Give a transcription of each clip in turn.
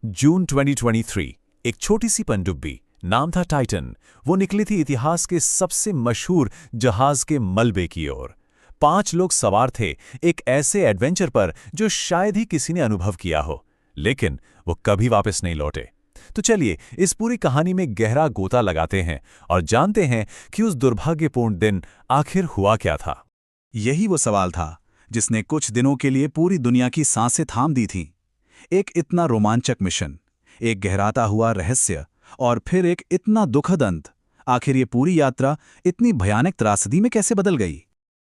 जून 2023 एक छोटी सी पनडुब्बी नाम था टाइटन। वो निकली थी इतिहास के सबसे मशहूर जहाज के मलबे की ओर। 5 लोग सवार थे एक ऐसे एडवेंचर पर जो शायद ही किसी ने अनुभव किया हो, लेकिन वो कभी वापस नहीं लौटे। तो चलिए इस पूरी कहानी में गहरा गोता लगाते हैं और जानते हैं कि उस दुर्भाग्यपूर्ण दिन आखिर हुआ क्या था। यही वो सवाल था जिसने कुछ दिनों के लिए पूरी दुनिया की सांसें थाम दी थीं। एक इतना रोमांचक मिशन, एक गहराता हुआ रहस्य और फिर एक इतना दुखद अंत। आखिर ये पूरी यात्रा इतनी भयानक त्रासदी में कैसे बदल गई?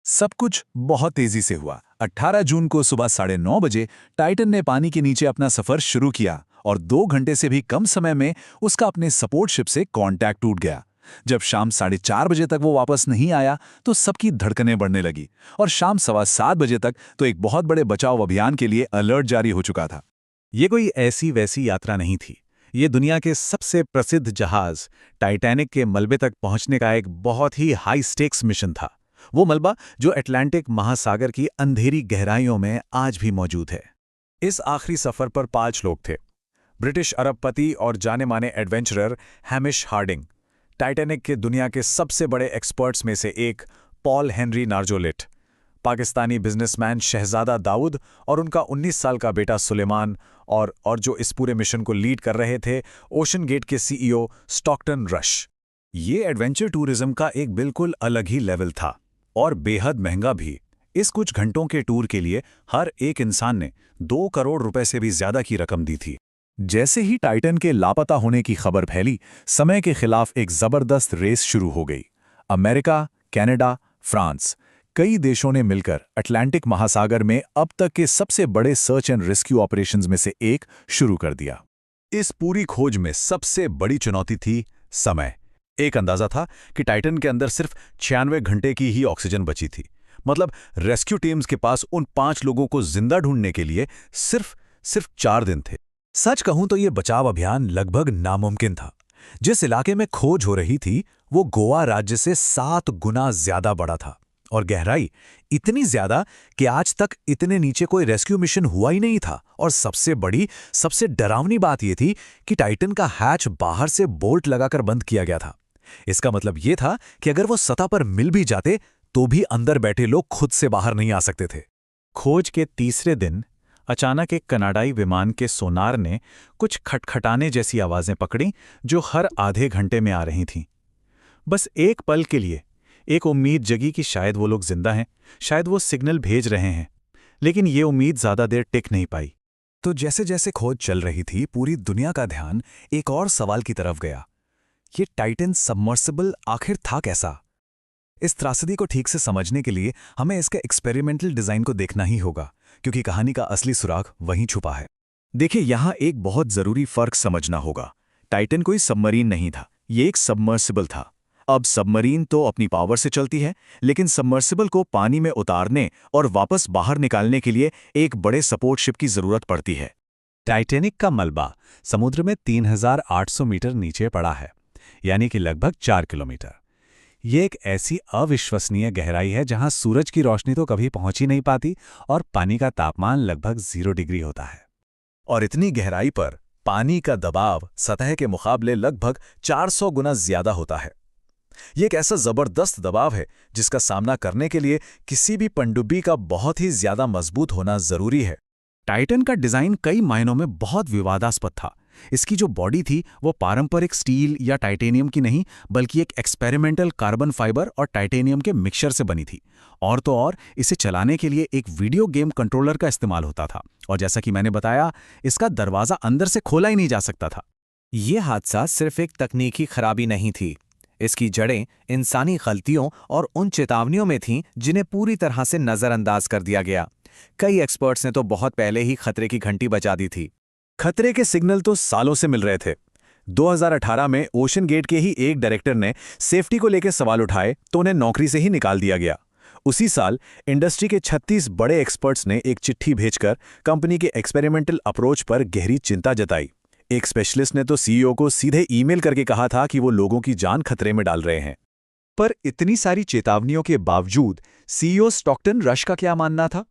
सब कुछ बहुत तेजी से हुआ। 18 जून को सुबह 9:30 बजे टाइटन ने पानी के नीचे अपना सफर शुरू किया और 2 घंटे से भी कम समय में उसका अपने सपोर्ट शिप से कांटेक्ट टूट गया। जब शाम 4:30 बजे तक वो वापस नहीं आया तो सबकी धड़कनें बढ़ने लगी और शाम 7:15 बजे तक तो एक बहुत बड़े बचाव अभियान के लिए अलर्ट जारी हो चुका था। ये कोई ऐसी वैसी यात्रा नहीं थी। ये दुनिया के सबसे प्रसिद्ध जहाज टाइटैनिक के मलबे तक पहुंचने का एक बहुत ही हाई स्टेक्स मिशन था। वो मलबा जो अटलांटिक महासागर की अंधेरी गहराइयों में आज भी मौजूद है। इस आखिरी सफर पर 5 लोग थे। ब्रिटिश अरबपति और जाने माने एडवेंचरर हैमिश हार्डिंग, टाइटैनिक के दुनिया के सबसे बड़े एक्सपर्ट्स में से एक पॉल हेनरी नार्जोलिट, पाकिस्तानी बिजनेसमैन शहजादा दाऊद और उनका 19 साल का बेटा सुलेमान, और जो इस पूरे मिशन को लीड कर रहे थे ओशन गेट के सीईओ स्टॉकटन रश। ये एडवेंचर टूरिज्म का एक बिल्कुल अलग ही लेवल था और बेहद महंगा भी। इस कुछ घंटों के टूर के लिए हर एक इंसान ने 2 करोड़ रुपए से भी ज्यादा की रकम दी थी। जैसे ही टाइटन के लापता होने की खबर फैली, समय के खिलाफ एक जबरदस्त रेस शुरू हो गई। अमेरिका, कनाडा, फ्रांस, कई देशों ने मिलकर अटलांटिक महासागर में अब तक के सबसे बड़े सर्च एंड रेस्क्यू ऑपरेशंस में से एक शुरू कर दिया। इस पूरी खोज में सबसे बड़ी चुनौती थी समय। एक अंदाजा था कि टाइटन के अंदर सिर्फ 96 घंटे की ही ऑक्सीजन बची थी। मतलब रेस्क्यू टीम्स के पास उन 5 लोगों को जिंदा ढूंढने के लिए सिर्फ 4 दिन थे। सच कहूं तो यह बचाव अभियान लगभग नामुमकिन था। जिस इलाके में खोज हो रही थी वो गोवा राज्य से 7 गुना ज्यादा बड़ा था और गहराई इतनी ज्यादा कि आज तक इतने नीचे कोई रेस्क्यू मिशन हुआ ही नहीं था। और सबसे बड़ी, सबसे डरावनी बात यह थी कि टाइटन का हैच बाहर से बोल्ट लगाकर बंद किया गया था। इसका मतलब यह था कि अगर वो सतह पर मिल भी जाते तो भी अंदर बैठे लोग खुद से बाहर नहीं आ सकते थे। खोज के तीसरे दिन अचानक एक कनाडाई विमान के सोनार ने कुछ खटखटाने जैसी आवाजें पकड़ी जो हर आधे घंटे में आ रही थीं। बस एक पल के लिए एक उम्मीद जगी कि शायद वो लोग जिंदा हैं, शायद वो सिग्नल भेज रहे हैं। लेकिन ये उम्मीद ज्यादा देर टिक नहीं पाई। तो जैसे जैसे खोज चल रही थी, पूरी दुनिया का ध्यान एक और सवाल की तरफ गया। ये टाइटन सबमर्सिबल आखिर था कैसा? इस त्रासदी को ठीक से समझने के लिए हमें इसके एक्सपेरिमेंटल डिजाइन को देखना ही होगा, क्योंकि कहानी का असली सुराग वहीं छुपा है। देखिए, यहां एक बहुत जरूरी फर्क समझना होगा। टाइटन कोई सबमरीन नहीं था, ये एक सबमर्सिबल था। अब सबमरीन तो अपनी पावर से चलती है, लेकिन सबमर्सिबल को पानी में उतारने और वापस बाहर निकालने के लिए एक बड़े सपोर्ट शिप की जरूरत पड़ती है। टाइटैनिक का मलबा समुद्र में 3800 मीटर नीचे पड़ा है, यानी कि लगभग 4 किलोमीटर। ये एक ऐसी अविश्वसनीय गहराई है जहां सूरज की रोशनी तो कभी पहुंच ही नहीं पाती और पानी का तापमान लगभग 0 डिग्री होता है। और इतनी गहराई पर पानी का दबाव सतह के मुकाबले लगभग 400 गुना ज्यादा होता है। ये एक ऐसा जबरदस्त दबाव है जिसका सामना करने के लिए किसी भी पनडुब्बी का बहुत ही ज्यादा मजबूत होना जरूरी है। टाइटन का डिजाइन कई मायनों में बहुत विवादास्पद था। इसकी जो बॉडी थी वो पारंपरिक स्टील या टाइटेनियम की नहीं, बल्कि एक एक्सपेरिमेंटल कार्बन फाइबर और टाइटेनियम के मिक्सचर से बनी थी। और तो और इसे चलाने के लिए एक वीडियो गेम कंट्रोलर का इस्तेमाल होता था। और जैसा कि मैंने बताया, इसका दरवाजा अंदर से खोला ही नहीं जा सकता था। ये हादसा सिर्फ एक तकनीकी खराबी नहीं थी, इसकी जड़ें इंसानी गलतियों और उन चेतावनियों में थीं जिन्हें पूरी तरह से नजरअंदाज कर दिया गया। कई एक्सपर्ट्स ने तो बहुत पहले ही खतरे की घंटी बजा दी थी। खतरे के सिग्नल तो सालों से मिल रहे थे। 2018 में ओशन गेट के ही एक डायरेक्टर ने सेफ्टी को लेकर सवाल उठाए तो उन्हें नौकरी से ही निकाल दिया गया। उसी साल इंडस्ट्री के 36 बड़े एक्सपर्ट्स ने एक चिट्ठी भेजकर कंपनी के एक्सपेरिमेंटल अप्रोच पर गहरी चिंता जताई। एक स्पेशलिस्ट ने तो सीईओ को सीधे ईमेल करके कहा था कि वो लोगों की जान खतरे में डाल रहे हैं। पर इतनी सारी चेतावनियों के बावजूद सीईओ स्टॉकटन रश का क्या मानना था?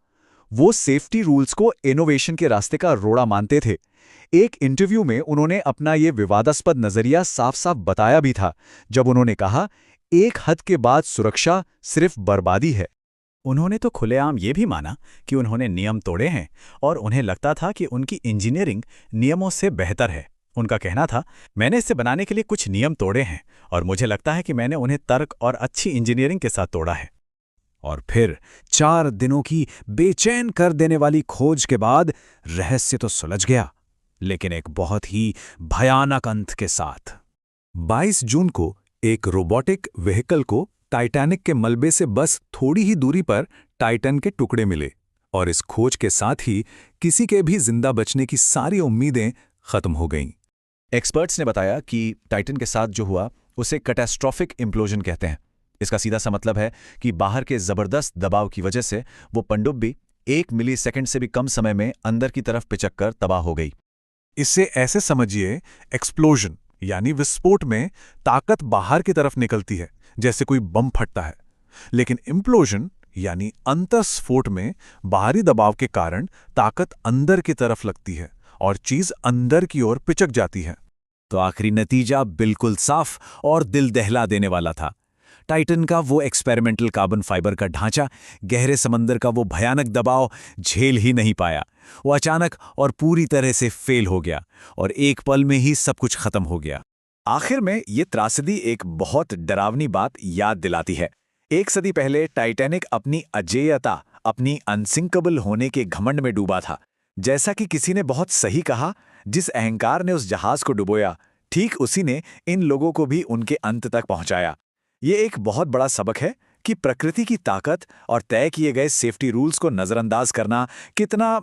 वो सेफ्टी रूल्स को इनोवेशन के रास्ते का रोड़ा मानते थे। एक इंटरव्यू में उन्होंने अपना ये विवादास्पद नजरिया साफ-साफ बताया भी था, जब उन्होंने कहा, एक हद के बाद सुरक्षा सिर्फ बर्बादी है। उन्होंने तो खुलेआम ये भी माना कि उन्होंने नियम तोड़े हैं और उन्हें लगता था कि उनकी इंजीनियरिंग नियमों से बेहतर है। उनका कहना था, मैंने इसे बनाने के लिए कुछ नियम तोड़े हैं और मुझे लगता है कि मैंने उन्हें तर्क और अच्छी इंजीनियरिंग के साथ तोड़ा है। और फिर 4 दिनों की बेचैन कर देने वाली खोज के बाद रहस्य तो सुलझ गया, लेकिन एक बहुत ही भयानक अंत के साथ। 22 जून को एक रोबोटिक व्हीकल को टाइटैनिक के मलबे से बस थोड़ी ही दूरी पर टाइटन के टुकड़े मिले, और इस खोज के साथ ही किसी के भी जिंदा बचने की सारी उम्मीदें खत्म हो गईं। एक्सपर्ट्स ने बताया कि टाइटन के साथ जो हुआ उसे कैटास्ट्रोफिक इम्प्लोजन कहते हैं। इसका सीधा सा मतलब है कि बाहर के जबरदस्त दबाव की वजह से वो पनडुब्बी 1 मिलीसेकंड से भी कम समय में अंदर की तरफ पिचक कर तबाह हो गई। इसे ऐसे समझिए, एक्सप्लोजन यानी विस्फोट में ताकत बाहर की तरफ निकलती है, जैसे कोई बम फटता है, लेकिन इम्प्लोजन यानी अंतस्फोट में बाहरी दबाव के कारण ताकत अंदर की तरफ लगती है और चीज अंदर की ओर पिचक जाती है। तो आखिरी नतीजा बिल्कुल साफ और दिल दहला देने वाला था। टाइटन का वो एक्सपेरिमेंटल कार्बन फाइबर का ढांचा गहरे समंदर का वो भयानक दबाव झेल ही नहीं पाया। वो अचानक और पूरी तरह से फेल हो गया और एक पल में ही सब कुछ खत्म हो गया। आखिर में ये त्रासदी एक बहुत डरावनी बात याद दिलाती है। 1 सदी पहले टाइटैनिक अपनी अजेयता, अपनी अनसिंकेबल होने के घमंड में डूबा था। जैसा कि किसी ने बहुत सही कहा, जिस अहंकार ने उस जहाज को डुबोया, ठीक उसी ने इन लोगों को भी उनके अंत तक पहुंचाया। ये एक बहुत बड़ा सबक है कि प्रकृति की ताकत और तय किए गए सेफ्टी रूल्स को नजरअंदाज करना कितना